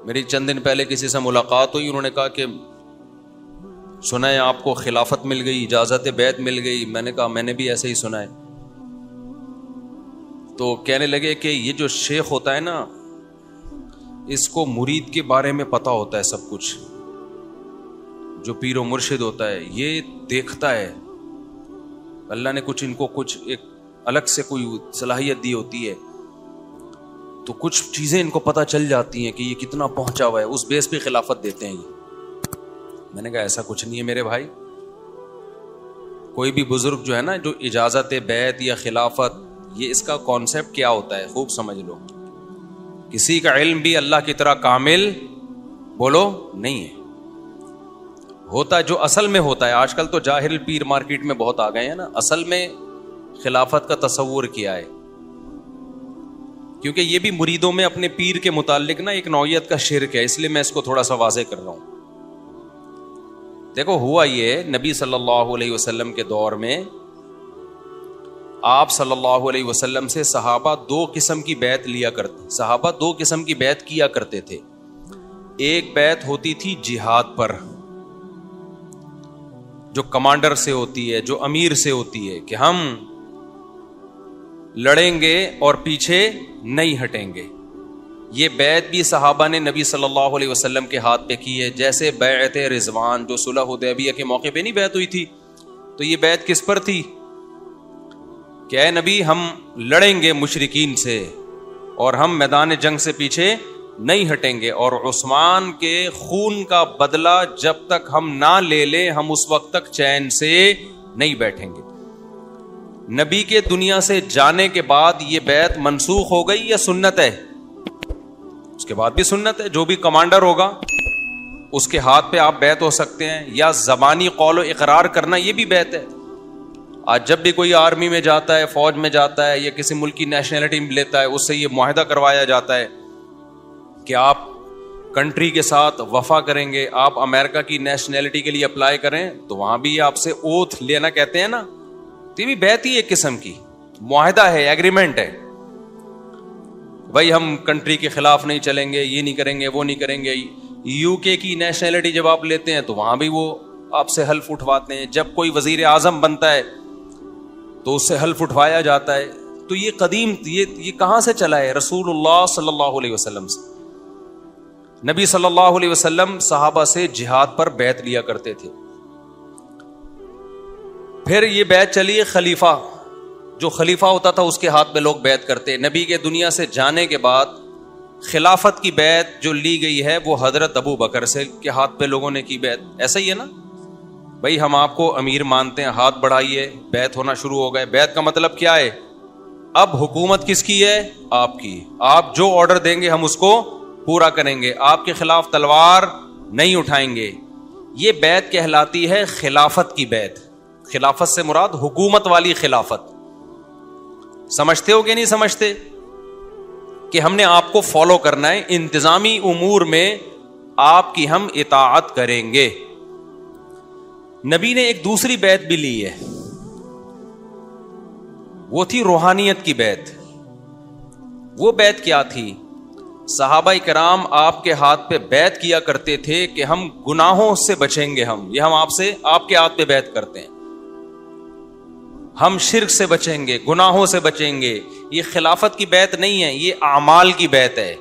میری چند دن پہلے کسی سے ملاقات ہوئی, انہوں نے کہا کہ سنا ہے آپ کو خلافت مل گئی, اجازت بیعت مل گئی. میں نے کہا میں نے بھی ایسے ہی سنا ہے. تو کہنے لگے کہ یہ جو شیخ ہوتا ہے نا, اس کو مرید کے بارے میں پتا ہوتا ہے سب کچھ. جو پیر و مرشد ہوتا ہے یہ دیکھتا ہے, اللہ نے کچھ ان کو کچھ ایک الگ سے کوئی صلاحیت دی ہوتی ہے, تو کچھ چیزیں ان کو پتہ چل جاتی ہیں کہ یہ کتنا پہنچا ہوا ہے, اس بیس پہ خلافت دیتے ہیں یہ. میں نے کہا ایسا کچھ نہیں ہے میرے بھائی. کوئی بھی بزرگ جو ہے نا, جو اجازت بیعت یا خلافت, یہ اس کا کانسیپٹ کیا ہوتا ہے خوب سمجھ لو. کسی کا علم بھی اللہ کی طرح کامل بولو نہیں ہے. ہوتا جو اصل میں ہوتا ہے, آج کل تو جاہل پیر مارکیٹ میں بہت آ گئے ہیں نا, اصل میں خلافت کا تصور کیا ہے. کیونکہ یہ بھی مریدوں میں اپنے پیر کے متعلق نا ایک نوعیت کا شرک ہے, اس لیے میں اس کو تھوڑا سا واضح کر رہا ہوں. دیکھو ہوا یہ, نبی صلی اللہ علیہ وسلم کے دور میں آپ صلی اللہ علیہ وسلم سے صحابہ دو قسم کی بیعت لیا کرتے, صحابہ دو قسم کی بیعت کیا کرتے تھے. ایک بیعت ہوتی تھی جہاد پر, جو کمانڈر سے ہوتی ہے, جو امیر سے ہوتی ہے, کہ ہم لڑیں گے اور پیچھے نہیں ہٹیں گے. یہ بیعت بھی صحابہ نے نبی صلی اللہ علیہ وسلم کے ہاتھ پہ کی ہے. جیسے بیعت رضوان جو صلح حدیبیہ کے موقع پہ نہیں بیعت ہوئی تھی, تو یہ بیعت کس پر تھی کہ اے نبی ہم لڑیں گے مشرکین سے اور ہم میدان جنگ سے پیچھے نہیں ہٹیں گے, اور عثمان کے خون کا بدلہ جب تک ہم نہ لے لیں ہم اس وقت تک چین سے نہیں بیٹھیں گے. نبی کے دنیا سے جانے کے بعد یہ بیعت منسوخ ہو گئی یا سنت ہے؟ اس کے بعد بھی سنت ہے. جو بھی کمانڈر ہوگا اس کے ہاتھ پہ آپ بیعت ہو سکتے ہیں, یا زبانی قول و اقرار کرنا یہ بھی بیعت ہے. آج جب بھی کوئی آرمی میں جاتا ہے, فوج میں جاتا ہے, یا کسی ملک کی نیشنلٹی لیتا ہے, اس سے یہ معاہدہ کروایا جاتا ہے کہ آپ کنٹری کے ساتھ وفا کریں گے, آپ امریکہ کی نیشنلٹی کے لیے اپلائی کریں, تو وہاں بھی آپ سے اوتھ لینا کہتے ہیں نا, تو یہ بھی بیعت ہی ایک قسم کی معاہدہ ہے, ایگریمنٹ ہے. بھائی ہم کنٹری کے خلاف نہیں چلیں گے, یہ نہیں کریں گے, وہ نہیں کریں گے. یو کے کی نیشنلٹی جب آپ لیتے ہیں تو وہاں بھی وہ آپ سے حلف اٹھواتے ہیں. جب کوئی وزیر اعظم بنتا ہے تو اس سے حلف اٹھوایا جاتا ہے. تو یہ قدیم یہ کہاں سے چلا ہے؟ رسول اللہ صلی اللہ علیہ وسلم سے. نبی صلی اللہ علیہ وسلم صحابہ سے جہاد پر بیعت لیا کرتے تھے. پھر یہ بیعت چلی خلیفہ, جو خلیفہ ہوتا تھا اس کے ہاتھ میں لوگ بیعت کرتے. نبی کے دنیا سے جانے کے بعد خلافت کی بیعت جو لی گئی ہے وہ حضرت ابو بکر سے کے ہاتھ پہ لوگوں نے کی بیعت. ایسا ہی ہے نا بھائی, ہم آپ کو امیر مانتے ہیں, ہاتھ بڑھائیے, بیعت ہونا شروع ہو گئے. بیعت کا مطلب کیا ہے؟ اب حکومت کس کی ہے؟ آپ کی. آپ جو آرڈر دیں گے ہم اس کو پورا کریں گے, آپ کے خلاف تلوار نہیں اٹھائیں گے. یہ بیعت کہلاتی ہے خلافت کی بیعت. خلافت سے مراد حکومت والی خلافت. سمجھتے ہو کہ نہیں سمجھتے کہ ہم نے آپ کو فالو کرنا ہے, انتظامی امور میں آپ کی ہم اطاعت کریں گے. نبی نے ایک دوسری بیعت بھی لی ہے, وہ تھی روحانیت کی بیعت. وہ بیعت کیا تھی؟ صحابہ کرام آپ کے ہاتھ پہ بیعت کیا کرتے تھے کہ ہم گناہوں سے بچیں گے. ہم آپ سے آپ کے ہاتھ پہ بیعت کرتے ہیں, ہم شرک سے بچیں گے, گناہوں سے بچیں گے. یہ خلافت کی بیعت نہیں ہے, یہ اعمال کی بیعت ہے.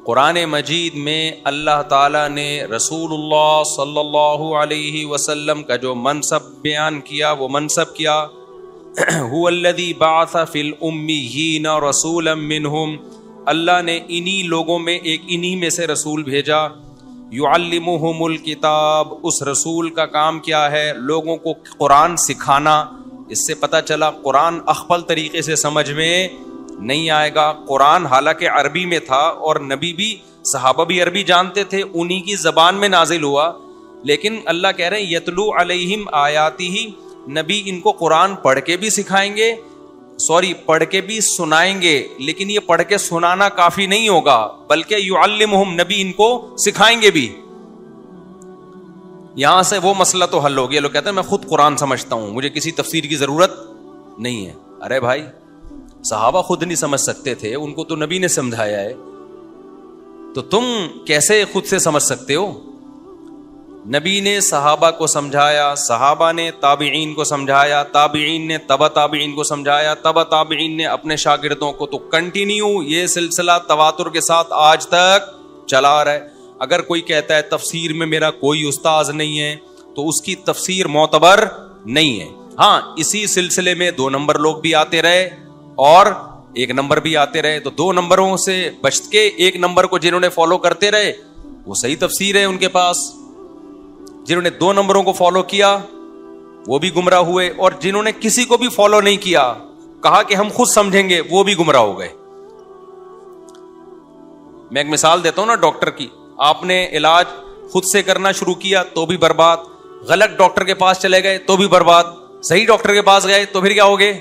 قرآن مجید میں اللہ تعالیٰ نے رسول اللہ صلی اللہ علیہ وسلم کا جو منصب بیان کیا, وہ منصب کیا هو الذی بعث فی الامیین رسولا منہم. اللہ نے انہی لوگوں میں انہی میں سے رسول بھیجا. یعلمہم الکتاب, اس رسول کا کام کیا ہے؟ لوگوں کو قرآن سکھانا. اس سے پتہ چلا قرآن اخپل طریقے سے سمجھ میں نہیں آئے گا. قرآن حالانکہ عربی میں تھا, اور نبی بھی, صحابہ بھی عربی جانتے تھے, انہی کی زبان میں نازل ہوا. لیکن اللہ کہہ رہے ہیں یتلو علیہم آیاتہ, نبی ان کو قرآن پڑھ کے بھی سکھائیں گے, پڑھ کے بھی سنائیں گے. لیکن یہ پڑھ کے سنانا کافی نہیں ہوگا, بلکہ یعلمہم, نبی ان کو سکھائیں گے بھی. یہاں سے وہ مسئلہ تو حل ہو گیا. لوگ کہتے ہیں میں خود قرآن سمجھتا ہوں, مجھے کسی تفسیر کی ضرورت نہیں ہے. ارے بھائی, صحابہ خود نہیں سمجھ سکتے تھے, ان کو تو نبی نے سمجھایا ہے. تو تم کیسے خود سے سمجھ سکتے ہو؟ نبی نے صحابہ کو سمجھایا، صحابہ نے تابعین کو سمجھایا، تابعین نے تبع تابعین کو سمجھایا، تبع تابعین نے اپنے شاگردوں کو، تو کنٹینیو یہ سلسلہ تواتر کے ساتھ آج تک چلا آ رہا ہے۔ اگر کوئی کہتا ہے تفسیر میں میرا کوئی استاذ نہیں ہے تو اس کی تفسیر معتبر نہیں ہے۔ ہاں، اسی سلسلے میں 2 نمبر لوگ بھی آتے رہے اور 1 نمبر بھی آتے رہے، تو 2 نمبروں سے بچ کے 1 نمبر کو جنہوں نے فالو کرتے رہے وہ صحیح تفسیر ہے ان کے پاس، جنہوں نے 2 نمبروں کو فالو کیا وہ بھی گمراہ ہوئے، اور جنہوں نے کسی کو بھی فالو نہیں کیا، کہا کہ ہم خود سمجھیں گے، وہ بھی گمراہ ہو گئے۔ میں ایک مثال دیتا ہوں نا ڈاکٹر کی، آپ نے علاج خود سے کرنا شروع کیا تو بھی برباد، غلط ڈاکٹر کے پاس چلے گئے تو بھی برباد، صحیح ڈاکٹر کے پاس گئے تو پھر کیا ہوگے؟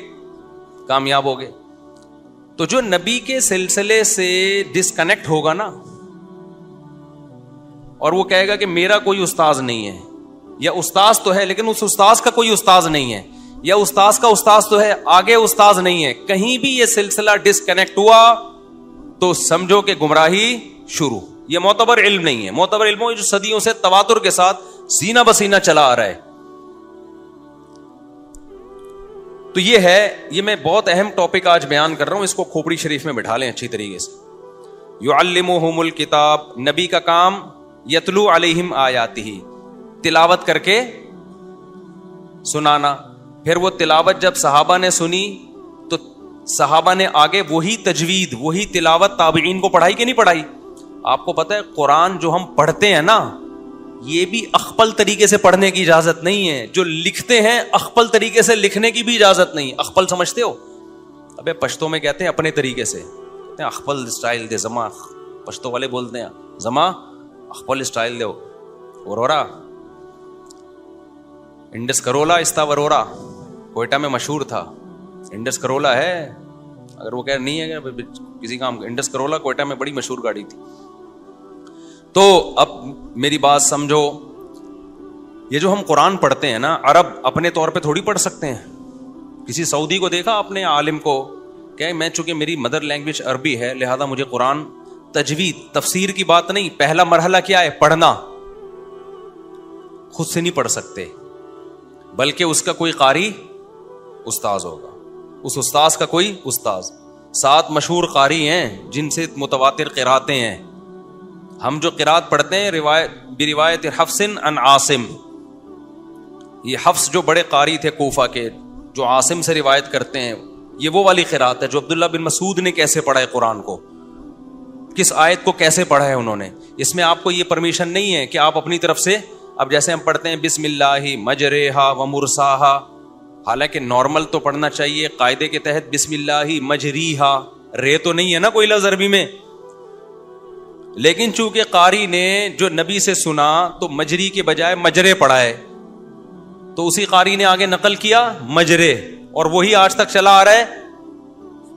کامیاب ہوگے۔ تو جو نبی کے سلسلے سے ڈسکنیکٹ ہوگا نا، اور وہ کہے گا کہ میرا کوئی استاذ نہیں ہے، یا استاذ تو ہے لیکن اس استاذ کا کوئی استاذ نہیں ہے، یا استاذ کا استاذ تو ہے آگے استاذ نہیں ہے، کہیں بھی یہ سلسلہ ڈسکنیکٹ ہوا تو سمجھو کہ گمراہی شروع۔ یہ معتبر علم نہیں ہے۔ معتبر علم جو صدیوں سے تواتر کے ساتھ سینہ بسینہ چلا آ رہا ہے۔ تو یہ ہے، یہ میں بہت اہم ٹاپک آج بیان کر رہا ہوں، اس کو کھوپڑی شریف میں بٹھا لیں اچھی طریقے سے۔ یعلمہم الکتاب، نبی کا کام یتلو علیہم آیاتہ، تلاوت کر کے سنانا۔ پھر وہ تلاوت جب صحابہ نے سنی تو صحابہ نے آگے وہی تجوید، وہی تلاوت تابعین کو پڑھائی کہ نہیں پڑھائی؟ آپ کو پتہ ہے قرآن جو ہم پڑھتے ہیں نا، یہ بھی اخپل طریقے سے پڑھنے کی اجازت نہیں ہے، جو لکھتے ہیں اخپل طریقے سے لکھنے کی بھی اجازت نہیں۔ اخپل سمجھتے ہو؟ ابے پشتو میں کہتے ہیں اپنے طریقے سے، کہتے ہیں اخپل اسٹائل دے زما، پشتو والے بولتے ہیں زما اخپل اسٹائل دے ورورا، انڈس کرولا استا ورورا، کوئٹہ میں مشہور تھا، انڈس کرولا ہے، اگر وہ کہہ نہیں ہے کہ کسی کام کا، انڈس کرولا کوئٹہ میں بڑی مشہور گاڑی تھی۔ تو اب میری بات سمجھو، یہ جو ہم قرآن پڑھتے ہیں نا، عرب اپنے طور پہ تھوڑی پڑھ سکتے ہیں۔ کسی سعودی کو دیکھا آپ نے عالم کو کہ میں چونکہ میری مدر لینگویج عربی ہے لہذا مجھے قرآن تجوید تفسیر کی بات نہیں، پہلا مرحلہ کیا ہے؟ پڑھنا۔ خود سے نہیں پڑھ سکتے بلکہ اس کا کوئی قاری استاذ ہوگا، اس استاذ کا کوئی استاذ۔ 7 مشہور قاری ہیں جن سے متواتر قراتیں ہیں۔ ہم جو قرات پڑھتے ہیں روایت حفص عن عاصم، یہ حفص جو بڑے قاری تھے کوفہ کے، جو عاصم سے روایت کرتے ہیں، یہ وہ والی قرات ہے جو عبداللہ بن مسعود نے کیسے پڑھا ہے قرآن کو، کس آیت کو کیسے پڑھا ہے انہوں نے۔ اس میں آپ کو یہ پرمیشن نہیں ہے کہ آپ اپنی طرف سے، اب جیسے ہم پڑھتے ہیں بسم اللہ مجریہا و مرساہا، حالانکہ نارمل تو پڑھنا چاہیے قاعدے کے تحت بسم اللہ مجریہا، رے تو نہیں ہے نا کوئی لفظ عربی میں، لیکن چونکہ قاری نے جو نبی سے سنا تو مجری کے بجائے مجرے پڑھا ہے، تو اسی قاری نے آگے نقل کیا مجرے، اور وہی آج تک چلا آ رہا ہے،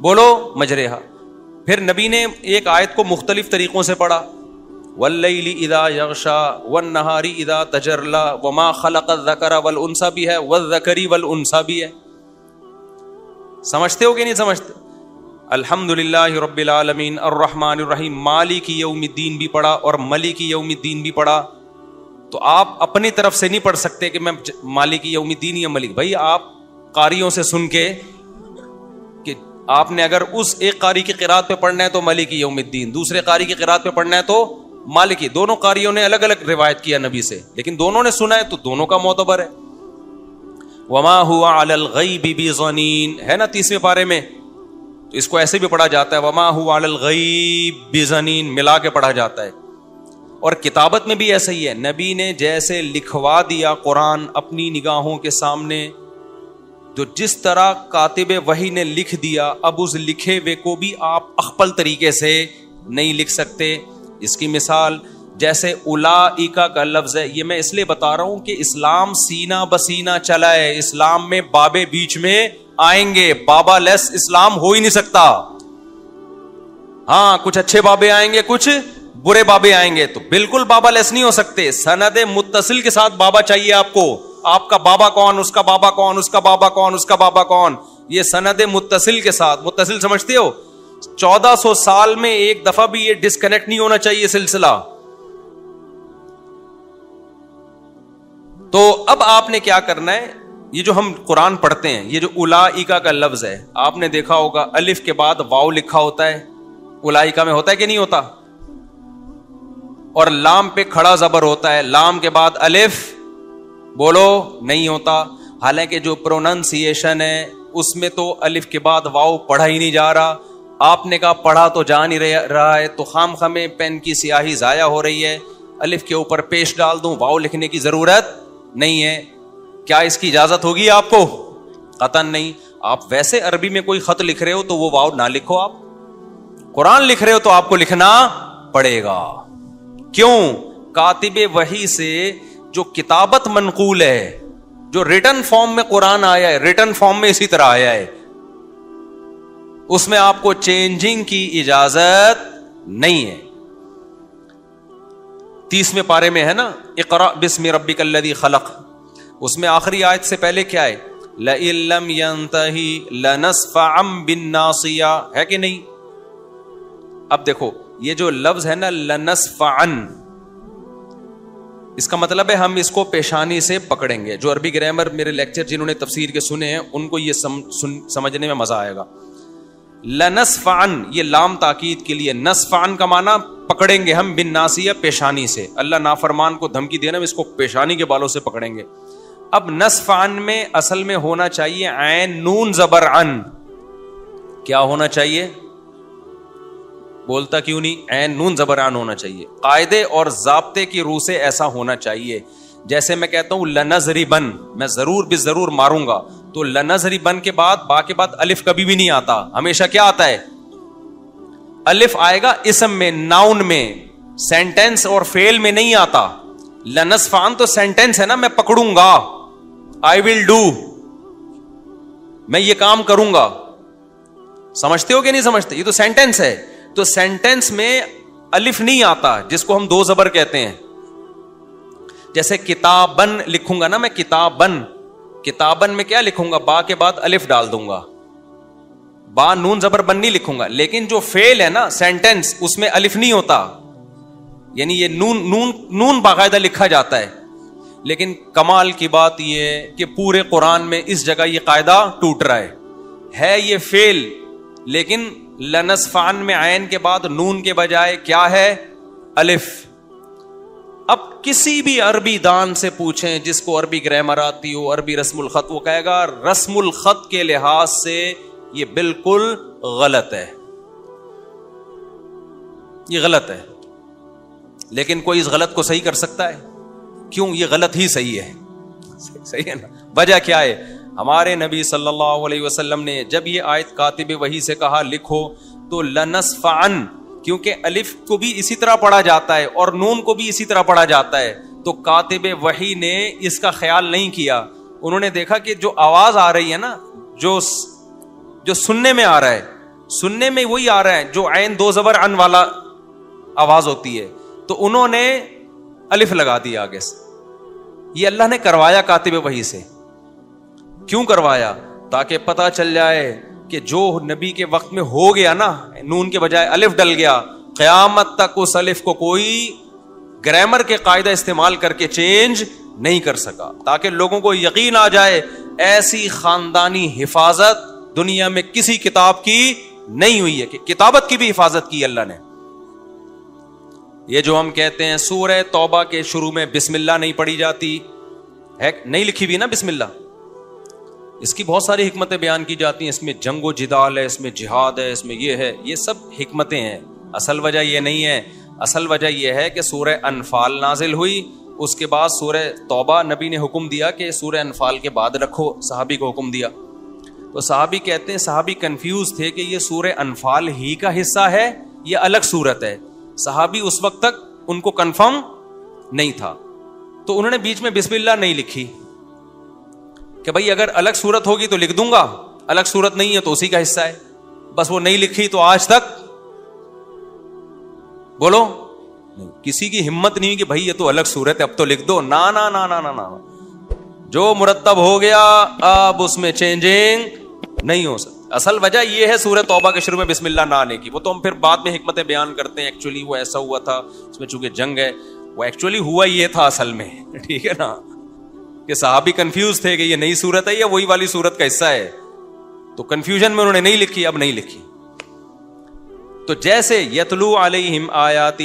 بولو مجریہا۔ پھر نبی نے ایک آیت کو مختلف طریقوں سے پڑھا، واللیل اذا یغشا والنہار اذا تجرلا وما خلق الذکر والانثی بھی ہے، والذکر والانثی بھی ہے۔ سمجھتے ہو کہ نہیں سمجھتے؟ الحمدللہ رب العالمین الرحمن الرحیم، مالک یوم الدین بھی پڑھا اور ملک یوم الدین بھی پڑھا۔ تو آپ اپنی طرف سے نہیں پڑھ سکتے کہ میں مالک یوم الدین یا ملک، بھائی آپ قاریوں سے سن کے، کہ آپ نے اگر اس ایک قاری کی قرات پہ پڑھنا ہے تو مالک یوم الدین، دوسرے قاری کی قرات پہ پڑھنا ہے تو مالکی، دونوں قاریوں نے الگ الگ روایت کیا نبی سے، لیکن دونوں نے سنا ہے تو دونوں کا معتبر ہے۔ وما هو علی الغیب بضنین ہے نا 30ویں پارے میں، تو اس کو ایسے بھی پڑھا جاتا ہے وما هو علی الغیب بضنین، ملا کے پڑھا جاتا ہے۔ اور کتابت میں بھی ایسا ہی ہے، نبی نے جیسے لکھوا دیا قرآن اپنی نگاہوں کے سامنے، جو جس طرح کاتب وحی نے لکھ دیا، اب اس لکھے ہوئے کو بھی آپ اخپل طریقے سے نہیں لکھ سکتے۔ اس کی مثال جیسے اولائکا کا لفظ ہے، یہ میں اس لیے بتا رہا ہوں کہ اسلام سینہ بسینہ چلا ہے، اسلام میں بابے بیچ میں آئیں گے، بابا لیس اسلام ہو ہی نہیں سکتا۔ ہاں کچھ اچھے بابے آئیں گے، کچھ برے بابے آئیں گے، تو بالکل بابا لیس نہیں ہو سکتے۔ سند متصل کے ساتھ بابا چاہیے آپ کو، آپ کا بابا کون، اس کا بابا کون، اس کا بابا کون، اس کا بابا کون، یہ سند متصل کے ساتھ۔ متصل سمجھتے ہو؟ 1400 سال میں ایک دفعہ بھی یہ ڈسکنیکٹ نہیں ہونا چاہیے سلسلہ. تو اب آپ نے کیا کرنا ہے, یہ جو ہم قرآن پڑھتے ہیں, یہ جو اولائکا کا لفظ ہے, آپ نے دیکھا ہوگا الف کے بعد واو لکھا ہوتا ہے, اولائکا میں ہوتا ہے کہ نہیں ہوتا, اور لام پہ کھڑا زبر ہوتا ہے, لام کے بعد الف بولو نہیں ہوتا. حالانکہ جو پروننسیشن ہے اس میں تو الف کے بعد واو پڑھا ہی نہیں جا رہا. آپ نے کہا پڑھا تو جا نہیں رہا ہے, تو خام خامے پین کی سیاہی ضائع ہو رہی ہے, الف کے اوپر پیش ڈال دوں, واو لکھنے کی ضرورت نہیں ہے. کیا اس کی اجازت ہوگی آپ کو؟ قطعاً نہیں. آپ ویسے عربی میں کوئی خط لکھ رہے ہو تو وہ واو نہ لکھو, آپ قرآن لکھ رہے ہو تو آپ کو لکھنا پڑے گا. کیوں؟ کاتب وحی سے جو کتابت منقول ہے, جو ریٹن فارم میں قرآن آیا ہے, ریٹن فارم میں اسی طرح آیا ہے, اس میں آپ کو چینجنگ کی اجازت نہیں ہے. 30ویں پارے میں ہے نا, اقرأ بسم ربک الذی خلق, اس میں آخری آیت سے پہلے کیا ہے؟ لئن لم ينتہی لنصفعا بالناصیہ, ہے کہ نہیں؟ اب دیکھو یہ جو لفظ ہے نا لنصفعا, اس کا مطلب ہے ہم اس کو پیشانی سے پکڑیں گے. جو عربی گرامر میرے لیکچر جنہوں نے تفسیر کے سنے ہیں ان کو یہ سمجھنے میں مزہ آئے گا. لنصفعن, یہ لام تاکید کے لیے, نصفعن کا معنی پکڑیں گے ہم, بالناصیہ پیشانی سے. اللہ نافرمان کو دھمکی دینا, اس کو پیشانی کے بالوں سے پکڑیں گے. اب نصفعن میں اصل میں ہونا چاہیے عین نون زبر عن. کیا ہونا چاہیے؟ بولتا کیوں نہیں؟ عین نون زبر عن ہونا چاہیے. قاعدے اور ضابطے کی روح سے ایسا ہونا چاہیے. جیسے میں کہتا ہوں لنضربن, میں ضرور بھی ضرور ماروں گا, تو لنضربن کے بعد با کے بعد الف کبھی بھی نہیں آتا. ہمیشہ کیا آتا ہے؟ الف آئے گا اسم میں, ناؤن میں, سینٹینس اور فعل میں نہیں آتا. لنصفعن تو سینٹینس ہے نا, میں پکڑوں گا, I will do, میں یہ کام کروں گا. سمجھتے ہو کہ نہیں سمجھتے؟ یہ تو سینٹینس ہے. تو سینٹینس میں الف نہیں آتا, جس کو ہم دو زبر کہتے ہیں. جیسے کتابن لکھوں گا نا میں, کتابن, کتابن میں کیا لکھوں گا؟ با کے بعد الف ڈال دوں گا, با نون زبر بن نہیں لکھوں گا. لیکن جو فعل ہے نا سینٹینس, اس میں الف نہیں ہوتا, یعنی یہ نون باقاعدہ لکھا جاتا ہے. لیکن کمال کی بات یہ کہ پورے قرآن میں اس جگہ یہ قاعدہ ٹوٹ رہا ہے یہ فعل, لیکن لنصفعن میں عین کے بعد نون کے بجائے کیا ہے؟ الف. اب کسی بھی عربی دان سے پوچھیں جس کو عربی گرامر آتی ہو, عربی رسم الخط, وہ کہے گا رسم الخط کے لحاظ سے یہ بالکل غلط ہے, یہ غلط ہے. لیکن کوئی اس غلط کو صحیح کر سکتا ہے؟ کیوں؟ یہ غلط ہی صحیح ہے. صحیح ہے نا. وجہ کیا ہے؟ ہمارے نبی صلی اللہ علیہ وسلم نے جب یہ آیت کاتب وحی سے کہا لکھو, تو لنصفعن, کیونکہ الف کو بھی اسی طرح پڑھا جاتا ہے اور نون کو بھی اسی طرح پڑھا جاتا ہے, تو کاتب وحی نے اس کا خیال نہیں کیا. انہوں نے دیکھا کہ جو آواز آ رہی ہے نا, جو سننے میں آ رہا ہے, سننے میں وہی آ رہا ہے جو عین دو زبر عن والا آواز ہوتی ہے, تو انہوں نے الف لگا دیا آگے سے. یہ اللہ نے کروایا کاتب وحی سے. کیوں کروایا؟ تاکہ پتہ چل جائے کہ جو نبی کے وقت میں ہو گیا نا, نون کے بجائے الف ڈل گیا, قیامت تک اس الف کو کوئی گرامر کے قاعدہ استعمال کر کے چینج نہیں کر سکا. تاکہ لوگوں کو یقین آ جائے ایسی خاندانی حفاظت دنیا میں کسی کتاب کی نہیں ہوئی ہے, کہ کتابت کی بھی حفاظت کی اللہ نے. یہ جو ہم کہتے ہیں سورہ توبہ کے شروع میں بسم اللہ نہیں پڑھی جاتی ہے, نہیں لکھی بھی نا بسم اللہ, اس کی بہت ساری حکمتیں بیان کی جاتی ہیں. اس میں جنگ و جدال ہے, اس میں جہاد ہے, اس میں یہ ہے, یہ سب حکمتیں ہیں. اصل وجہ یہ نہیں ہے. اصل وجہ یہ ہے کہ سورہ انفال نازل ہوئی, اس کے بعد سورہ توبہ نبی نے حکم دیا کہ سورہ انفال کے بعد رکھو, صحابی کو حکم دیا. تو صحابی کہتے ہیں صحابی کنفیوز تھے کہ یہ سورہ انفال ہی کا حصہ ہے یا الگ صورت ہے. صحابی اس وقت تک ان کو کنفرم نہیں تھا, تو انہوں نے بیچ میں بسم اللہ نہیں لکھی کہ بھائی اگر الگ صورت ہوگی تو لکھ دوں گا, الگ صورت نہیں ہے تو اسی کا حصہ ہے. بس وہ نہیں لکھی, تو آج تک بولو کسی کی ہمت نہیں کہ بھائی یہ تو الگ صورت ہے اب تو لکھ دو. نا نا نا نا نا نا, جو مرتب ہو گیا اب اس میں چینجنگ نہیں ہو سکتی. اصل وجہ یہ ہے سورہ توبہ کے شروع میں بسم اللہ نہ آنے کی. وہ تو ہم پھر بعد میں حکمتیں بیان کرتے ہیں, ایکچولی وہ ایسا ہوا تھا, اس میں چونکہ جنگ ہے, وہ ایکچولی ہوا یہ تھا اصل میں, ٹھیک ہے نا, کہ صحابی کنفیوز تھے کہ یہ نئی صورت ہے یا وہی والی صورت کا حصہ ہے, تو کنفیوژن میں انہوں نے نہیں لکھی, اب نہیں لکھی. تو جیسے یتلو علیہم آیاتہ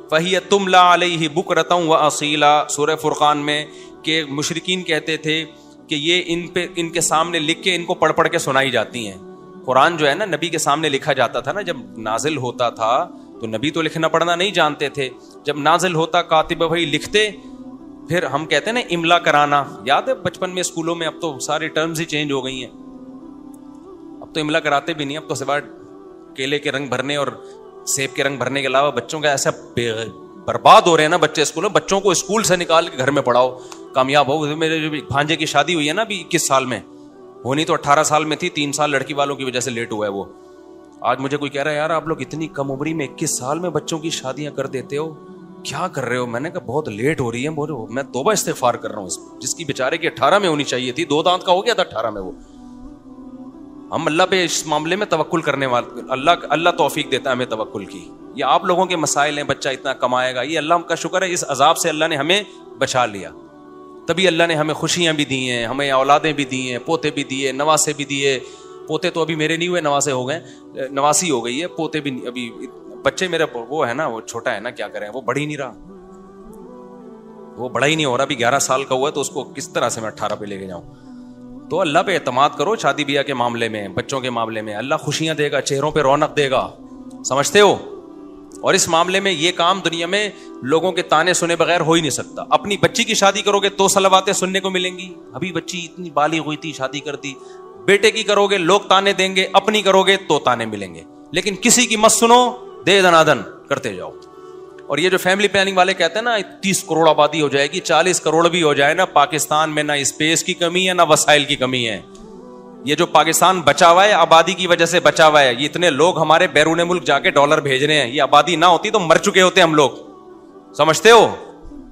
فہی تملا علیہ بکرۃ و اصیلا, سورہ فرقان میں, کہ مشرکین کہتے تھے کہ یہ ان کے سامنے لکھ کے ان کو پڑھ پڑھ کے سنائی جاتی ہیں. قرآن جو ہے نا نبی کے سامنے لکھا جاتا تھا نا, جب نازل ہوتا تھا تو نبی تو لکھنا پڑھنا نہیں جانتے تھے, جب نازل ہوتا کاتب بھائی لکھتے, پھر ہم کہتے ہیں نا املا کرانا, یاد ہے بچپن میں اسکولوں میں, اب تو سارے ٹرمز ہی چینج ہو گئی ہیں, اب تو املا کراتے بھی نہیں, اب تو سوائے کیلے کے رنگ بھرنے اور سیب کے رنگ بھرنے کے علاوہ بچوں کا ایسا برباد ہو رہے ہیں نا بچے اسکول میں, بچوں کو اسکول سے نکال کے گھر میں پڑھاؤ, کامیاب ہو. میرے جو بھانجے کی شادی ہوئی ہے نا ابھی 21 سال میں, ہونی تو 18 سال میں تھی, 3 سال لڑکی والوں کی وجہ سے لیٹ ہوا ہے وہ. آج مجھے کوئی کہہ رہا ہے یار آپ لوگ اتنی کم عمری میں 21 سال میں بچوں کی شادیاں کر دیتے ہو, کیا کر رہے ہو؟ میں نے کہا بہت لیٹ ہو رہی ہے. میں توبہ استغفار کر رہا ہوں اس جس کی بیچارے کی 18 میں ہونی چاہیے تھی, 2 دانت کا ہو گیا تھا 18 میں وہ. ہم اللہ پہ اس معاملے میں توکل کرنے والے, اللہ توفیق دیتا ہے ہمیں توکل کی. یہ آپ لوگوں کے مسائل ہیں, بچہ اتنا کمائے گا, یہ اللہ کا شکر ہے, اس عذاب سے اللہ نے ہمیں بچا لیا. تبھی اللہ نے ہمیں خوشیاں بھی دی ہیں, ہمیں اولادیں بھی دی ہیں, پوتے بھی دیے, نواسے بھی دیے. پوتے تو ابھی میرے نہیں ہوئے, نواسے ہو گئے, نواسی ہو گئی ہے, پوتے بھی ابھی. بچے میرے وہ ہے نا, وہ چھوٹا ہے نا, کیا کریں, وہ بڑھ ہی نہیں رہا, وہ بڑا ہی نہیں ہو رہا. ابھی 11 سال کا ہوا ہے تو اس کو کس طرح سے میں 18 پہ لے کے جاؤں. تو اللہ پہ اعتماد کرو شادی بیاہ کے معاملے میں, بچوں کے معاملے میں. اللہ خوشیاں دے گا, چہروں پہ رونق دے گا, سمجھتے ہو. اور اس معاملے میں یہ کام دنیا میں لوگوں کے تانے سنے بغیر ہو ہی نہیں سکتا. اپنی بچی کی شادی کرو گے تو صلواتیں سننے کو ملیں گی, ابھی بچی اتنی بالغ ہوئی تھی شادی کر دی. بیٹے کی کرو گے لوگ تانے دیں گے, اپنی کرو گے تو تانے ملیں گے. لیکن کسی کی مت سنو, دے دنادن کرتے جاؤ. اور یہ جو فیملی پلاننگ والے کہتے ہیں نا 30 کروڑ آبادی ہو جائے گی, 40 کروڑ بھی ہو جائے نا, پاکستان میں نہ اسپیس کی کمی ہے نہ وسائل کی کمی ہے. یہ جو پاکستان بچا ہوا ہے آبادی کی وجہ سے بچا ہوا ہے. یہ اتنے لوگ ہمارے بیرون ملک جا کے ڈالر بھیج رہے ہیں, یہ آبادی نہ ہوتی تو مر چکے ہوتے ہم لوگ, سمجھتے ہو.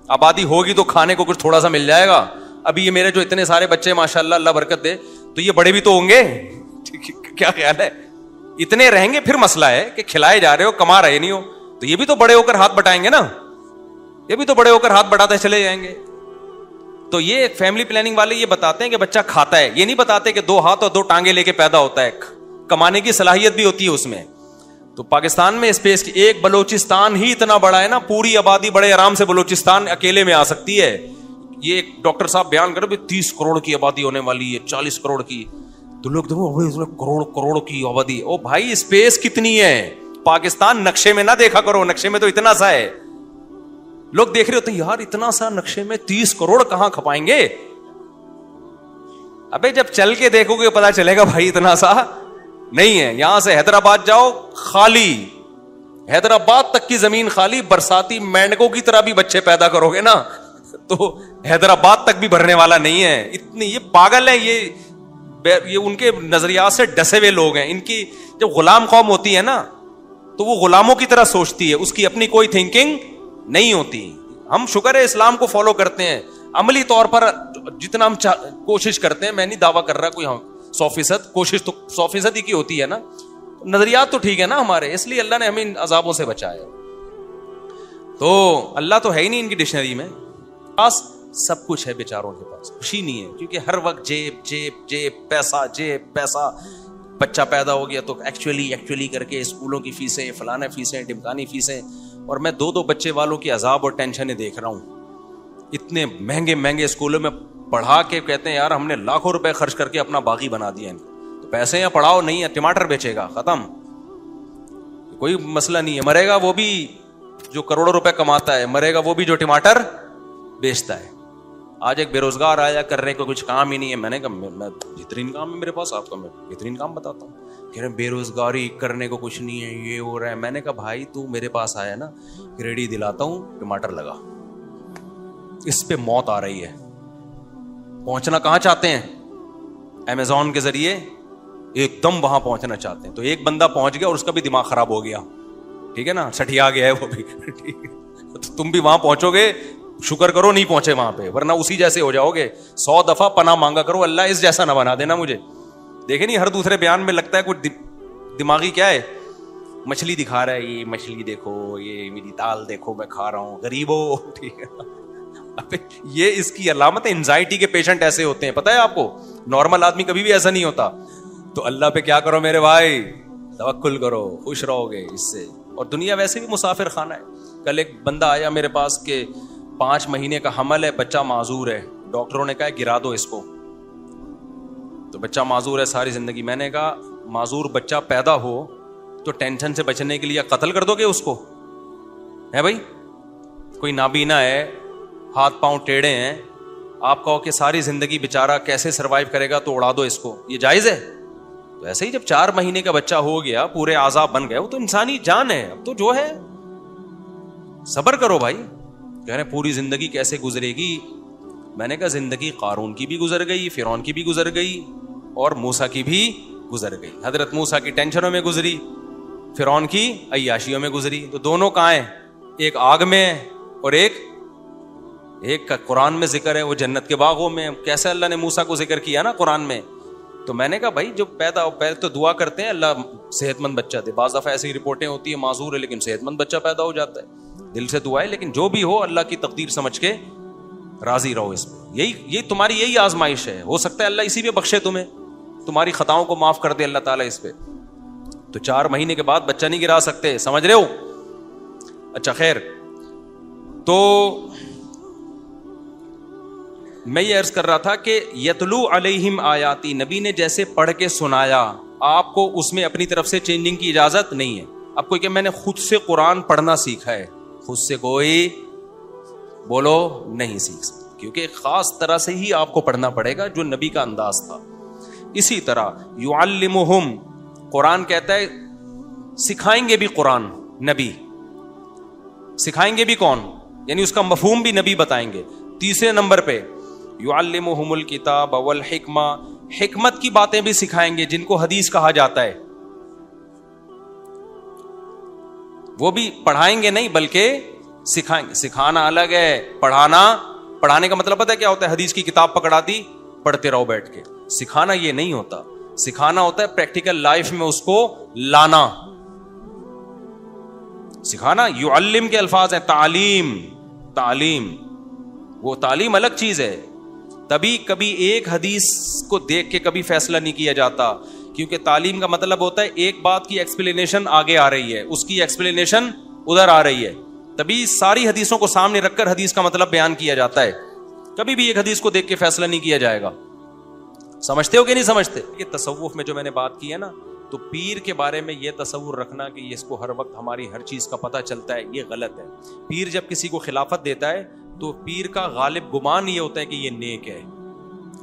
آبادی ہوگی تو کھانے کو کچھ تھوڑا سا مل جائے گا. ابھی یہ میرے جو اتنے سارے بچے ماشاءاللہ اللہ برکت دے, تو یہ بڑے بھی تو ہوں گے, کیا خیال ہے. اتنے رہیں گے, پھر مسئلہ ہے کہ کھلائے جا رہے ہو, کما رہے نہیں ہو, تو یہ بھی تو بڑے ہو کر ہاتھ بٹائیں گے نا, یہ بھی تو بڑے ہو کر ہاتھ بٹاتے چلے جائیں گے. تو یہ فیملی پلاننگ والے یہ بتاتے ہیں کہ بچہ کھاتا ہے, یہ نہیں بتاتے کہ 2 ہاتھ اور 2 ٹانگیں لے کے پیدا ہوتا ہے, کمانے کی صلاحیت بھی ہوتی ہے اس میں. تو پاکستان میں اسپیس کی, ایک بلوچستان ہی اتنا بڑا ہے نا, پوری آبادی بڑے آرام سے بلوچستان اکیلے میں آ سکتی ہے. یہ ایک ڈاکٹر صاحب بیان کرو 30 کروڑ کی آبادی ہونے والی ہے, 40 کروڑ کی, تو لوگ دیکھو کروڑ کی آبادی. او بھائی اسپیس کتنی ہے, پاکستان نقشے میں نہ دیکھا کرو, نقشے میں تو اتنا سا ہے. لوگ دیکھ رہے ہوتے ہیں یار اتنا سا نقشے میں 30 کروڑ کہاں کھپائیں گے. ابے جب چل کے دیکھو گے پتا چلے گا بھائی اتنا سا نہیں ہے. یہاں سے حیدرآباد جاؤ خالی, حیدرآباد تک کی زمین خالی, برساتی مینڈکوں کی طرح بھی بچے پیدا کرو گے نا تو حیدرآباد تک بھی بھرنے والا نہیں ہے. اتنی یہ پاگل ہے, یہ ان کے نظریات سے ڈسے ہوئے لوگ ہیں. ان کی جب غلام قوم ہوتی ہے نا تو وہ غلاموں کی طرح سوچتی ہے, اس کی اپنی کوئی تھنکنگ نہیں ہوتی. ہم شکر ہے اسلام کو فالو کرتے ہیں, عملی طور پر جتنا ہم کوشش کرتے ہیں, میں نہیں دعویٰ کر رہا کوئی 100%, کوشش تو 100% ہی کی ہوتی ہے نا, نظریات تو ٹھیک ہے نا ہمارے, اس لیے اللہ نے ہمیں ان عذابوں سے بچایا. تو اللہ تو ہے ہی نہیں ان کی ڈکشنری میں, پاس سب کچھ ہے بیچاروں کے پاس, خوشی نہیں ہے, کیونکہ ہر وقت جیب جیب جیب, پیسہ جیب پیسہ. بچہ پیدا ہو گیا تو ایکچولی کر کے اسکولوں کی فیسیں, فلانا فیسیں, ڈمکانی فیسیں. اور میں 2 بچے والوں کی عذاب اور ٹینشنیں دیکھ رہا ہوں. اتنے مہنگے اسکولوں میں پڑھا کے کہتے ہیں یار ہم نے لاکھوں روپے خرچ کر کے اپنا باغی بنا دیا. تو پیسے یا پڑھاؤ نہیں ہے, ٹماٹر بیچے گا, ختم, کوئی مسئلہ نہیں ہے. مرے گا وہ بھی جو کروڑوں روپے کماتا ہے, مرے گا وہ بھی جو ٹماٹر بیچتا ہے. آج ایک بے روزگار آیا, کرنے کو کچھ کام ہی نہیں ہے. میں نے کہا میں بہترین کام ہے میرے پاس, آپ کا میں بہترین کام بتاتا ہوں. کہہ رہے بے روزگاری, کرنے کو کچھ نہیں ہے, یہ ہو رہا ہے. میں نے کہا بھائی تو میرے پاس آیا نا, ریڈی دلاتا ہوں, ٹماٹر لگا, اس پہ موت آ رہی ہے. پہنچنا کہاں چاہتے ہیں؟ امیزون کے ذریعے ایک دم وہاں پہنچنا چاہتے ہیں. تو ایک بندہ پہنچ گیا اور اس کا بھی دماغ خراب ہو گیا, ٹھیک ہے نا, سٹھیا گیا ہے وہ بھی. تو تم بھی وہاں پہنچو گے, شکر کرو نہیں پہنچے وہاں پہ, ورنہ اسی جیسے ہو جاؤ گے. 100 دفعہ پناہ مانگا کرو, اللہ اس جیسا نہ بنا دینا مجھے. دیکھیں نہیں ہر دوسرے بیان میں لگتا ہے کوئی دماغی کیا ہے, مچھلی دکھا رہا ہے, یہ مچھلی دیکھو, یہ میری دال دیکھو میں کھا رہا ہوں, غریبو. ٹھیک ہے, یہ اس کی علامت ہے. انزائٹی کے پیشنٹ ایسے ہوتے ہیں, پتہ ہے آپ کو, نارمل آدمی کبھی بھی ایسا نہیں ہوتا. تو اللہ پہ کیا کرو میرے بھائی, توکل کرو, خوش رہو گے اس سے. اور دنیا ویسے بھی مسافر خانہ ہے. کل ایک بندہ آیا میرے پاس کہ 5 مہینے کا حمل ہے, بچہ معذور ہے, ڈاکٹروں نے کہا گرا دو اس کو. تو بچہ معذور ہے ساری زندگی. میں نے کہا معذور بچہ پیدا ہو تو ٹینشن سے بچنے کے لیے قتل کر دو گے اس کو, ہے بھائی؟ کوئی نابینا ہے, ہاتھ پاؤں ٹیڑھے ہیں, آپ کہو کہ ساری زندگی بیچارہ کیسے سروائیو کرے گا تو اڑا دو اس کو, یہ جائز ہے؟ تو ایسے ہی جب 4 مہینے کا بچہ ہو گیا, پورے اعضاء بن گئے, وہ تو انسانی جان ہے, اب تو جو ہے صبر کرو بھائی. کہہ رہے پوری زندگی کیسے گزرے گی؟ میں نے کہا زندگی قارون کی بھی گزر گئی, فرعون کی بھی گزر گئی, اور موسیٰ کی بھی گزر گئی. حضرت موسیٰ کی ٹینشنوں میں گزری, فرعون کی عیاشیوں میں گزری. تو دونوں کہاں ہیں؟ ایک آگ میں ہے اور ایک کا قرآن میں ذکر ہے, وہ جنت کے باغوں میں. کیسے اللہ نے موسیٰ کو ذکر کیا نا قرآن میں. تو میں نے کہا بھائی جو پہلے تو دعا کرتے ہیں اللہ صحت مند بچہ دے. بعض دفعہ ایسی رپورٹیں ہوتی ہیں معذور ہے لیکن صحت مند بچہ پیدا ہو جاتا ہے, دل سے دعا ہے. لیکن جو بھی ہو اللہ کی تقدیر سمجھ کے راضی رہو اس پہ. یہی تمہاری یہی آزمائش ہے. ہو سکتا ہے اللہ اسی پہ بخشے تمہیں, تمہاری خطاؤں کو معاف کر دے اللہ تعالیٰ اس پہ. تو 4 مہینے کے بعد بچہ نہیں گرا سکتے, سمجھ رہے ہو؟ اچھا خیر, تو میں یہ عرض کر رہا تھا کہ یتلو علیہم آیاتی, نبی نے جیسے پڑھ کے سنایا, آپ کو اس میں اپنی طرف سے چینجنگ کی اجازت نہیں ہے. آپ کو کہ میں نے خود سے قرآن پڑھنا سیکھا ہے, خود سے کوئی بولو نہیں سیکھ سکتا, کیونکہ ایک خاص طرح سے ہی آپ کو پڑھنا پڑے گا جو نبی کا انداز تھا. اسی طرح یعلمہم, قرآن کہتا ہے سکھائیں گے بھی قرآن, نبی سکھائیں گے بھی کون؟ یعنی اس کا مفہوم بھی نبی بتائیں گے. تیسرے نمبر پہ یعلمہم الکتاب والحکمہ, حکمت کی باتیں بھی سکھائیں گے جن کو حدیث کہا جاتا ہے. وہ بھی پڑھائیں گے نہیں بلکہ سکھائیں گے. سکھانا الگ ہے, پڑھانے کا مطلب پتہ ہے کیا ہوتا ہے؟ حدیث کی کتاب پکڑا دی, پڑھتے رہو بیٹھ کے. سکھانا یہ نہیں ہوتا. سکھانا ہوتا ہے پریکٹیکل لائف میں اس کو لانا. سکھانا یعلم کے الفاظ ہیں, تعلیم, وہ تعلیم الگ چیز ہے. تبھی کبھی ایک حدیث کو دیکھ کے کبھی فیصلہ نہیں کیا جاتا, کیونکہ تعلیم کا مطلب ہوتا ہے ایک بات کی ایکسپلینیشن آگے آ رہی ہے, اس کی ایکسپلینیشن ادھر آ رہی ہے, تبھی ساری حدیثوں کو سامنے رکھ کر حدیث کا مطلب بیان کیا جاتا ہے. کبھی بھی ایک حدیث کو دیکھ کے فیصلہ نہیں کیا جائے گا. سمجھتے ہو کہ نہیں سمجھتے؟ یہ تصوف میں جو میں نے بات کی ہے نا, تو پیر کے بارے میں یہ تصور رکھنا کہ اس کو ہر وقت ہماری ہر چیز کا پتہ چلتا ہے, یہ غلط ہے. پیر جب کسی کو خلافت دیتا ہے تو پیر کا غالب گمان یہ ہوتا ہے کہ یہ نیک ہے,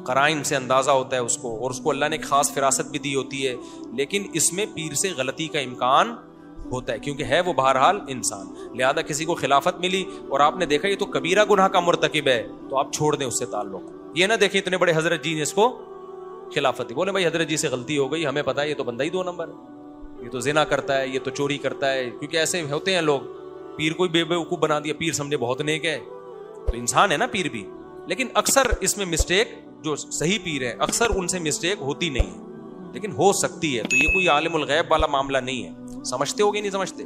قرائن سے اندازہ ہوتا ہے اس کو, اور اس کو اللہ نے ایک خاص فراست بھی دی ہوتی ہے. لیکن اس میں پیر سے غلطی کا امکان ہوتا ہے, کیونکہ ہے وہ بہرحال انسان. لہذا کسی کو خلافت ملی اور آپ نے دیکھا یہ تو کبیرہ گناہ کا مرتکب ہے, تو آپ چھوڑ دیں اس سے تعلق. یہ نہ دیکھیں اتنے بڑے حضرت جی نے اس کو خلافت دی, بولے بھائی حضرت جی سے غلطی ہو گئی, ہمیں پتا ہے یہ تو بندہ ہی 2 نمبر ہے, یہ تو زنا کرتا ہے, یہ تو چوری کرتا ہے. کیونکہ ایسے ہوتے ہیں لوگ, پیر کو بے وقوف بنا دیا, پیر سمجھے بہت نیک ہے. تو انسان ہے نا پیر بھی, لیکن اکثر اس میں مسٹیک, جو صحیح پیر ہے اکثر ان سے مسٹیک ہوتی نہیں ہے, لیکن ہو سکتی ہے. تو یہ کوئی عالم الغیب والا معاملہ نہیں ہے. سمجھتے ہو گے نہیں سمجھتے؟